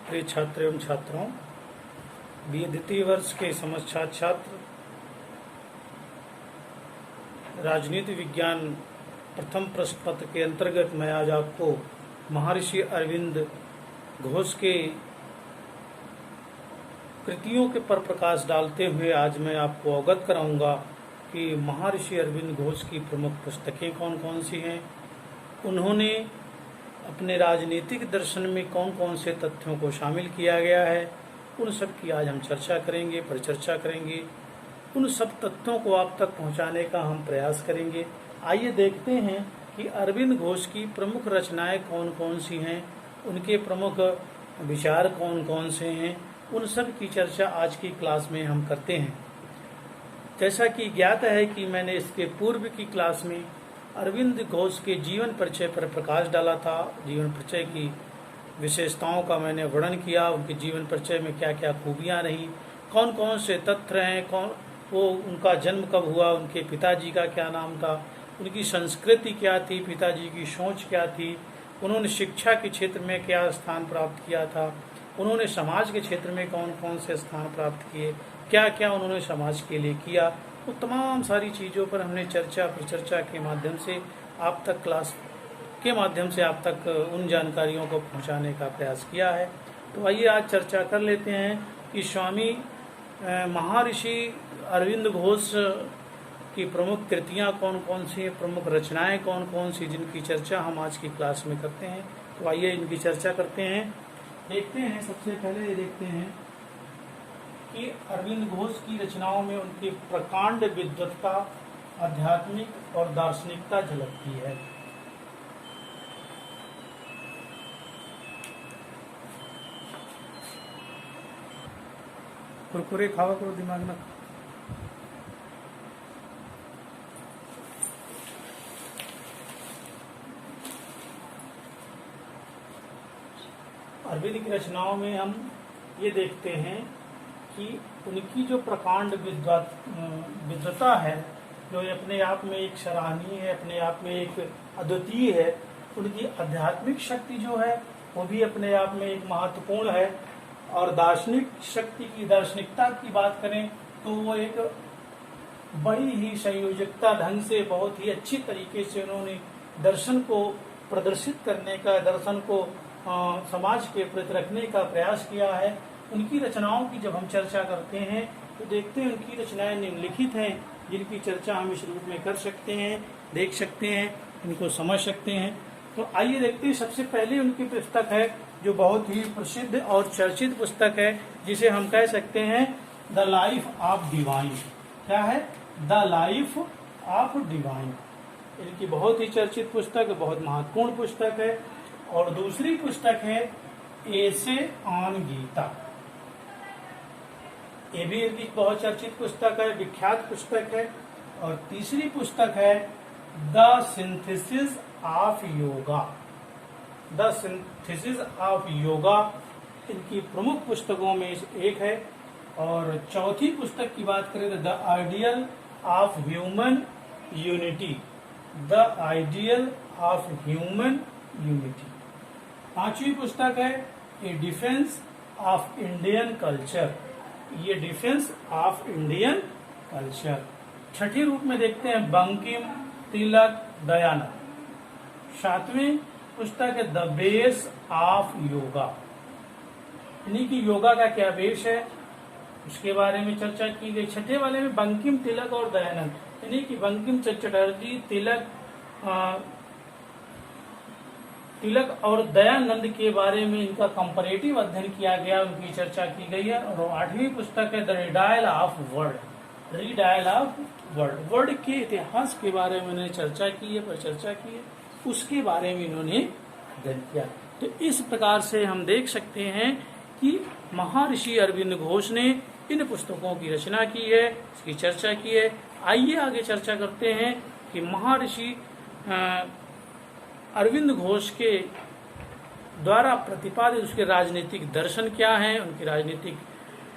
प्रिय छात्र एवं छात्राओं, BA द्वितीय वर्ष के समस्त छात्र राजनीति विज्ञान प्रथम प्रश्न पत्र के अंतर्गत मैं आज आपको महर्षि अरविंद घोष के कृतियों के पर प्रकाश डालते हुए आज मैं आपको अवगत कराऊंगा कि महर्षि अरविंद घोष की प्रमुख पुस्तकें कौन कौन सी हैं, उन्होंने अपने राजनीतिक दर्शन में कौन कौन से तथ्यों को शामिल किया गया है, उन सब की आज हम चर्चा करेंगे, परिचर्चा करेंगे। उन सब तथ्यों को आप तक पहुंचाने का हम प्रयास करेंगे। आइए देखते हैं कि अरविंद घोष की प्रमुख रचनाएं कौन कौन सी हैं, उनके प्रमुख विचार कौन कौन से हैं, उन सब की चर्चा आज की क्लास में हम करते हैं। जैसा कि ज्ञात है कि मैंने इसके पूर्व की क्लास में अरविंद घोष के जीवन परिचय पर प्रकाश डाला था। जीवन परिचय की विशेषताओं का मैंने वर्णन किया, उनके जीवन परिचय में क्या क्या खूबियां रहीं, कौन कौन से तथ्य हैं, उनका जन्म कब हुआ, उनके पिताजी का क्या नाम था, उनकी संस्कृति क्या थी, पिताजी की सोच क्या थी, उन्होंने शिक्षा के क्षेत्र में क्या स्थान प्राप्त किया था, उन्होंने समाज के क्षेत्र में कौन कौन से स्थान प्राप्त किए, क्या क्या उन्होंने समाज के लिए किया। तो तमाम सारी चीज़ों पर हमने चर्चा परिचर्चा के माध्यम से आप तक क्लास के माध्यम से आप तक उन जानकारियों को पहुंचाने का प्रयास किया है। तो आइए आज चर्चा कर लेते हैं कि स्वामी महर्षि अरविंद घोष की प्रमुख कृतियां कौन कौन सी हैं, प्रमुख रचनाएं कौन कौन सी, जिनकी चर्चा हम आज की क्लास में करते हैं। तो आइए इनकी चर्चा करते हैं। देखते हैं, सबसे पहले देखते हैं कि अरविंद घोष की रचनाओं में उनकी प्रकांड विद्वत्ता, आध्यात्मिक और दार्शनिकता झलकती है। कुरकुरे खावा करो, दिमाग में। अरविंद की रचनाओं में हम ये देखते हैं कि उनकी जो प्रकांड विद्वता है, जो अपने आप में एक सराहनीय है, अपने आप में एक अद्वितीय है। उनकी आध्यात्मिक शक्ति जो है वो भी अपने आप में एक महत्वपूर्ण है। और दार्शनिक शक्ति की, दार्शनिकता की बात करें तो वो एक बड़ी ही संयोजकता ढंग से, बहुत ही अच्छी तरीके से उन्होंने दर्शन को प्रदर्शित करने का, दर्शन को समाज के प्रति रखने का प्रयास किया है। उनकी रचनाओं की जब हम चर्चा करते हैं तो देखते हैं उनकी रचनाएं निम्नलिखित हैं, जिनकी चर्चा हम इस रूप में कर सकते हैं, देख सकते हैं, इनको समझ सकते हैं। तो आइए देखते हैं। सबसे पहले उनकी पुस्तक है जो बहुत ही प्रसिद्ध और चर्चित पुस्तक है, जिसे हम कह सकते हैं द लाइफ ऑफ डिवाइन। क्या है? The life of divine. इनकी बहुत ही चर्चित पुस्तक, बहुत महत्वपूर्ण पुस्तक है। और दूसरी पुस्तक है एसे ऑन गीता। ये भी इनकी बहुत चर्चित पुस्तक है, विख्यात पुस्तक है। और तीसरी पुस्तक है the synthesis of yoga. The synthesis of yoga इनकी प्रमुख पुस्तकों में एक है। और चौथी पुस्तक की बात करें तो the ideal of human unity. The ideal of human unity. पांचवी पुस्तक है ए डिफेंस ऑफ इंडियन कल्चर। ये डिफेंस ऑफ इंडियन कल्चर। छठी रूप में देखते हैं बंकिम, तिलक, दयानंद। सातवीं पुस्तक है द बेस ऑफ योगा। इन्हीं की योगा का क्या बेस है उसके बारे में चर्चा की गई। छठे वाले में बंकिम, तिलक और दयानंद, इन्हीं की बंकिम चटर्जी, तिलक और दयानंद के बारे में इनका कंपैरेटिव अध्ययन किया गया, उनकी चर्चा की गई है। और आठवीं पुस्तक है the redial of world. Redial of world, world के इतिहास के बारे में इन्होंने चर्चा की है, पर चर्चा की है, उसके बारे में इन्होंने अध्ययन किया। तो इस प्रकार से हम देख सकते हैं कि महर्षि अरविंद घोष ने इन पुस्तकों की रचना की है, इसकी चर्चा की है। आइए आगे चर्चा करते हैं कि महर्षि अरविंद घोष के द्वारा प्रतिपादित उसके राजनीतिक दर्शन क्या हैं, उनके राजनीतिक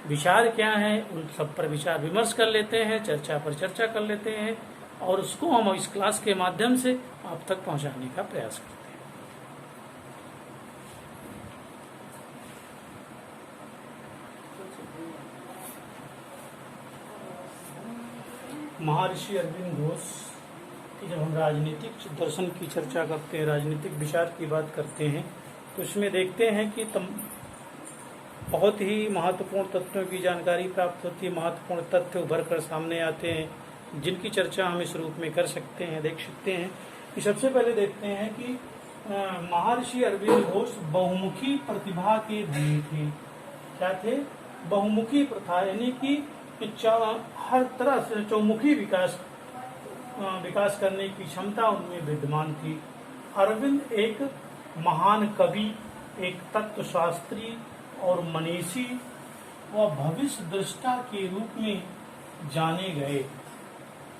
विचार क्या हैं, उन सब पर विचार विमर्श कर लेते हैं, चर्चा पर चर्चा कर लेते हैं। और उसको हम इस क्लास के माध्यम से आप तक पहुंचाने का प्रयास करते हैं। महर्षि अरविंद घोष की जब हम राजनीतिक दर्शन की चर्चा करते हैं, राजनीतिक विचार की बात करते हैं, तो इसमें देखते हैं कि बहुत ही महत्वपूर्ण तथ्यों की जानकारी प्राप्त होती है, महत्वपूर्ण तथ्य उभर कर सामने आते हैं, जिनकी चर्चा हम इस रूप में कर सकते हैं, देख सकते हैं। कि सबसे पहले देखते हैं कि महर्षि अरविंद घोष बहुमुखी प्रतिभा के धनी थे। क्या थे? बहुमुखी प्रथा, यानी कि हर तरह से चौमुखी विकास करने की क्षमता उनमें विद्यमान थी। अरविंद एक महान कवि, एक तत्वशास्त्री और मनीषी व भविष्य दृष्टा के रूप में जाने गए।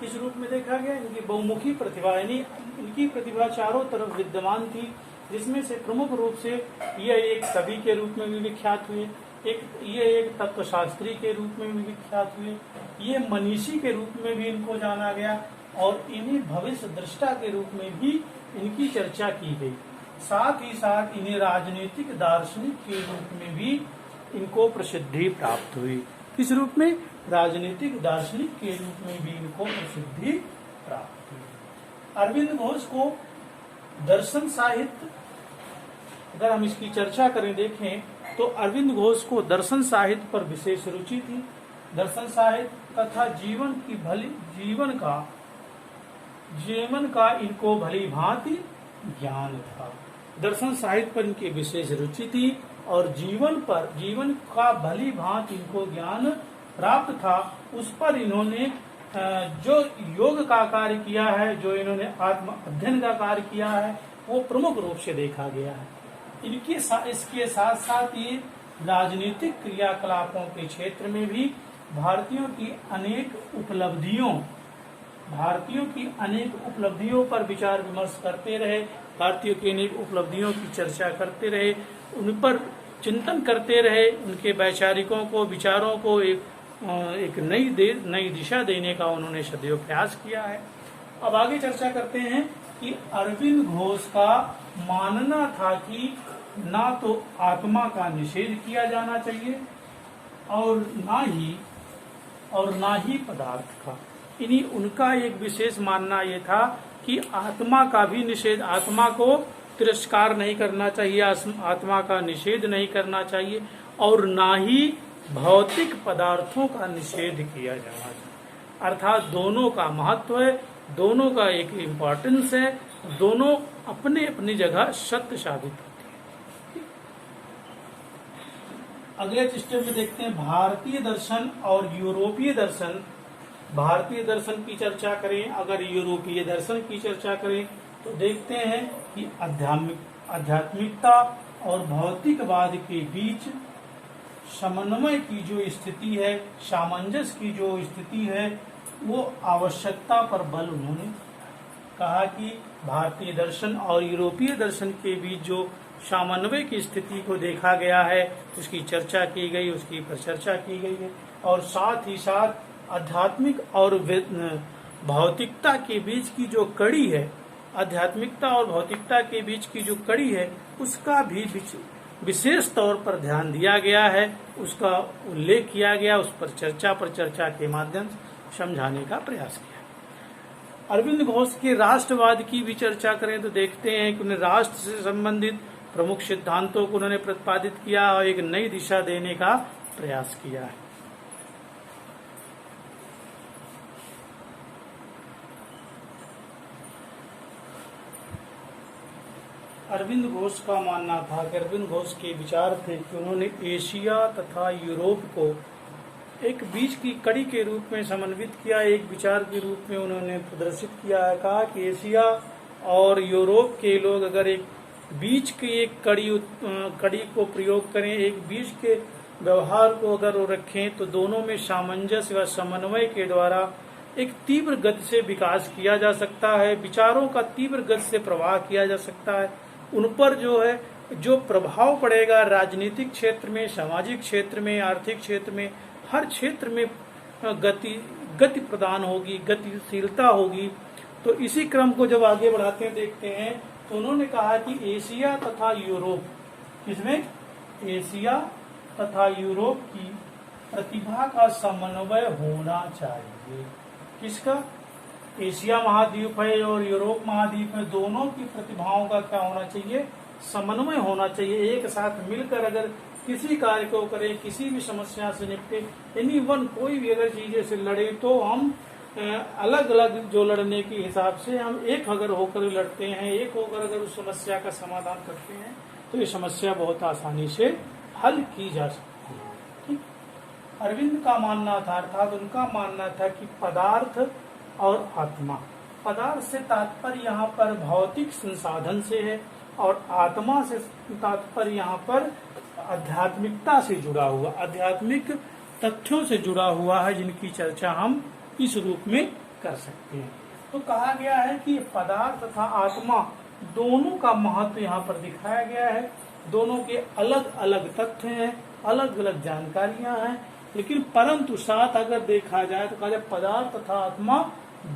इस रूप में देखा गया इनकी बहुमुखी प्रतिभा, यानी इनकी प्रतिभा चारों तरफ विद्यमान थी, जिसमें से प्रमुख रूप से यह एक कवि के रूप में भी विख्यात हुए, ये एक तत्वशास्त्री के रूप में भी विख्यात हुए, ये मनीषी के रूप में भी इनको जाना गया और इन्हें भविष्य दृष्टा के रूप में भी इनकी चर्चा की गई। साथ ही साथ इन्हें राजनीतिक दार्शनिक के रूप में भी इनको प्रसिद्धि प्राप्त हुई। किस रूप में? राजनीतिक दार्शनिक के रूप में भी इनको प्रसिद्धि प्राप्त हुई। अरविंद घोष को दर्शन साहित्य, अगर हम इसकी चर्चा करें, देखें तो अरविंद घोष को दर्शन साहित्य पर विशेष रुचि थी। दर्शन साहित्य तथा जीवन का इनको भली भांति ज्ञान था। दर्शन साहित्य पर इनकी विशेष रुचि थी और जीवन का भली भांति इनको ज्ञान प्राप्त था। उस पर इन्होंने जो योग का कार्य किया है, जो इन्होंने आत्म अध्ययन का कार्य किया है, वो प्रमुख रूप से देखा गया है। इसके साथ साथ ये राजनीतिक क्रियाकलापों के क्षेत्र में भी भारतीयों की अनेक उपलब्धियों पर विचार विमर्श करते रहे, भारतीयों की अनेक उपलब्धियों की चर्चा करते रहे, उन पर चिंतन करते रहे, उनके वैचारिकों को, विचारों को एक नई दिशा देने का उन्होंने सदैव प्रयास किया है। अब आगे चर्चा करते हैं कि अरविंद घोष का मानना था कि ना तो आत्मा का निषेध किया जाना चाहिए और ना ही पदार्थ का। इन्हीं उनका एक विशेष मानना ये था कि आत्मा का भी निषेध, आत्मा को तिरस्कार नहीं करना चाहिए, आत्मा का निषेध नहीं करना चाहिए और ना ही भौतिक पदार्थों का निषेध किया जाना चाहिए। अर्थात दोनों का महत्व है, दोनों का एक इम्पोर्टेंस है, दोनों अपने अपनी जगह सत्य साबित होते हैं। अगले स्टेप में देखते हैं भारतीय दर्शन और यूरोपीय दर्शन। भारतीय दर्शन की चर्चा करें, अगर यूरोपीय दर्शन की चर्चा करें, तो देखते हैं कि आध्यात्मिकता और भौतिकवाद के बीच समन्वय की जो स्थिति है, सामंजस्य की जो स्थिति है, वो आवश्यकता पर बल उन्होंने कहा कि भारतीय दर्शन और यूरोपीय दर्शन के बीच जो समन्वय की स्थिति को देखा गया है, उसकी चर्चा की गई, उसकी परिचर्चा की गई है। और साथ ही साथ आध्यात्मिक और भौतिकता के बीच की जो कड़ी है, आध्यात्मिकता और भौतिकता के बीच की जो कड़ी है, उसका भी विशेष तौर पर ध्यान दिया गया है, उसका उल्लेख किया गया, उस पर चर्चा के माध्यम से समझाने का प्रयास किया। अरविंद घोष के राष्ट्रवाद की भी चर्चा करें तो देखते हैं कि उन्हें राष्ट्र से संबंधित प्रमुख सिद्धांतों को उन्होंने प्रतिपादित किया और एक नई दिशा देने का प्रयास किया है। अरविंद घोष का मानना था कि अरविंद घोष के विचार थे कि उन्होंने एशिया तथा यूरोप को एक बीच की कड़ी के रूप में समन्वित किया, एक विचार के रूप में उन्होंने प्रदर्शित किया है। कहा कि एशिया और यूरोप के लोग अगर एक बीच की एक कड़ी को प्रयोग करें, एक बीच के व्यवहार को अगर वो रखें, तो दोनों में सामंजस्य व समन्वय के द्वारा एक तीव्र गति से विकास किया जा सकता है, विचारों का तीव्र गति से प्रवाह किया जा सकता है। उन पर जो प्रभाव पड़ेगा राजनीतिक क्षेत्र में, सामाजिक क्षेत्र में, आर्थिक क्षेत्र में, हर क्षेत्र में गति प्रदान होगी, गतिशीलता होगी। तो इसी क्रम को जब आगे बढ़ाते हैं देखते हैं, तो उन्होंने कहा कि एशिया तथा यूरोप, इसमें एशिया तथा यूरोप की प्रतिभा का समन्वय होना चाहिए। किसका, एशिया महाद्वीप है और यूरोप महाद्वीप है, दोनों की प्रतिभाओं का क्या होना चाहिए, समन्वय होना चाहिए। एक साथ मिलकर अगर किसी कार्य को करें, किसी भी समस्या से निपटे, एनी वन कोई भी अगर चीजें से लड़े, तो हम अलग अलग जो लड़ने के हिसाब से हम एक अगर होकर लड़ते हैं, एक होकर अगर उस समस्या का समाधान करते हैं, तो ये समस्या बहुत आसानी से हल की जा सकती है। ठीक, अरविंद का मानना था, अर्थात उनका मानना था कि पदार्थ और आत्मा, पदार्थ से तात्पर्य यहाँ पर भौतिक संसाधन से है और आत्मा से तात्पर्य यहाँ पर आध्यात्मिकता से जुड़ा हुआ, आध्यात्मिक तथ्यों से जुड़ा हुआ है, जिनकी चर्चा हम इस रूप में कर सकते हैं। तो कहा गया है कि पदार्थ तथा आत्मा दोनों का महत्व यहाँ पर दिखाया गया है। दोनों के अलग अलग तथ्य हैं, अलग अलग जानकारियां हैं, लेकिन परंतु साथ अगर देखा जाए तो कहा जाए पदार्थ तथा आत्मा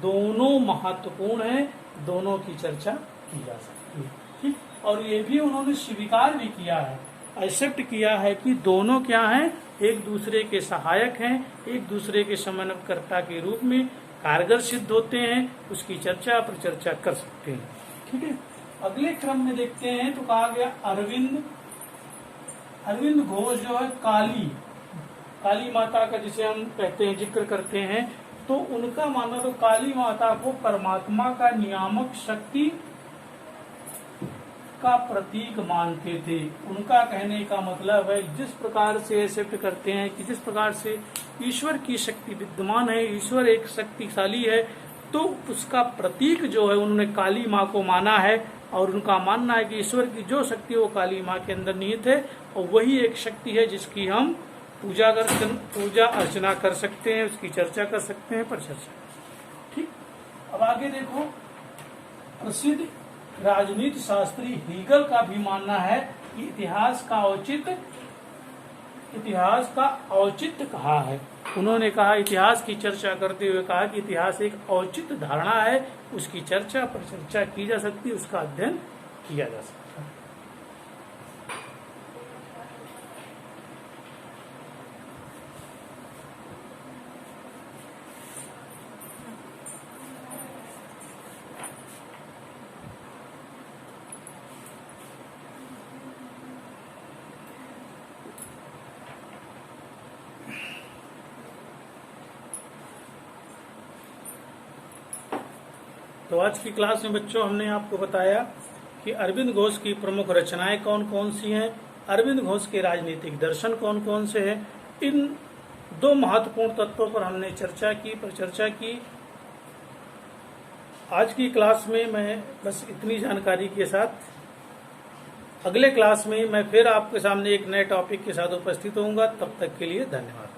दोनों महत्वपूर्ण हैं, दोनों की चर्चा की जा सकती है। ठीक, और ये भी उन्होंने स्वीकार भी किया है, एक्सेप्ट किया है कि दोनों क्या हैं, एक दूसरे के सहायक हैं, एक दूसरे के समन्वयकर्ता के रूप में कारगर सिद्ध होते हैं, उसकी चर्चा पर चर्चा कर सकते हैं। ठीक है, अगले क्रम में देखते हैं तो कहा गया अरविंद घोष जो है काली माता का जिसे हम कहते हैं, जिक्र करते हैं, तो उनका मानना तो काली माता को परमात्मा का नियामक शक्ति का प्रतीक मानते थे। उनका कहने का मतलब है जिस प्रकार से एक्सेप्ट करते हैं कि जिस प्रकार से ईश्वर की शक्ति विद्यमान है, ईश्वर एक शक्तिशाली है, तो उसका प्रतीक जो है उन्होंने काली माँ को माना है और उनका मानना है कि ईश्वर की जो शक्ति वो काली माँ के अंदर निहित है और वही एक शक्ति है जिसकी हम पूजा अर्चना कर सकते हैं, उसकी चर्चा कर सकते हैं, परिचर्चा। ठीक, अब आगे देखो, प्रसिद्ध राजनीति शास्त्री हीगल का भी मानना है कि इतिहास का औचित्य कहा है। उन्होंने कहा, इतिहास की चर्चा करते हुए कहा कि इतिहास एक औचित्य धारणा है, उसकी चर्चा पर चर्चा की जा सकती है, उसका अध्ययन किया जा सकता है। तो आज की क्लास में बच्चों हमने आपको बताया कि अरविंद घोष की प्रमुख रचनाएं कौन कौन सी हैं, अरविंद घोष के राजनीतिक दर्शन कौन कौन से हैं। इन दो महत्वपूर्ण तत्वों पर हमने चर्चा की। आज की क्लास में मैं बस इतनी जानकारी के साथ अगले क्लास में मैं फिर आपके सामने एक नए टॉपिक के साथ उपस्थित होऊंगा। तब तक के लिए धन्यवाद।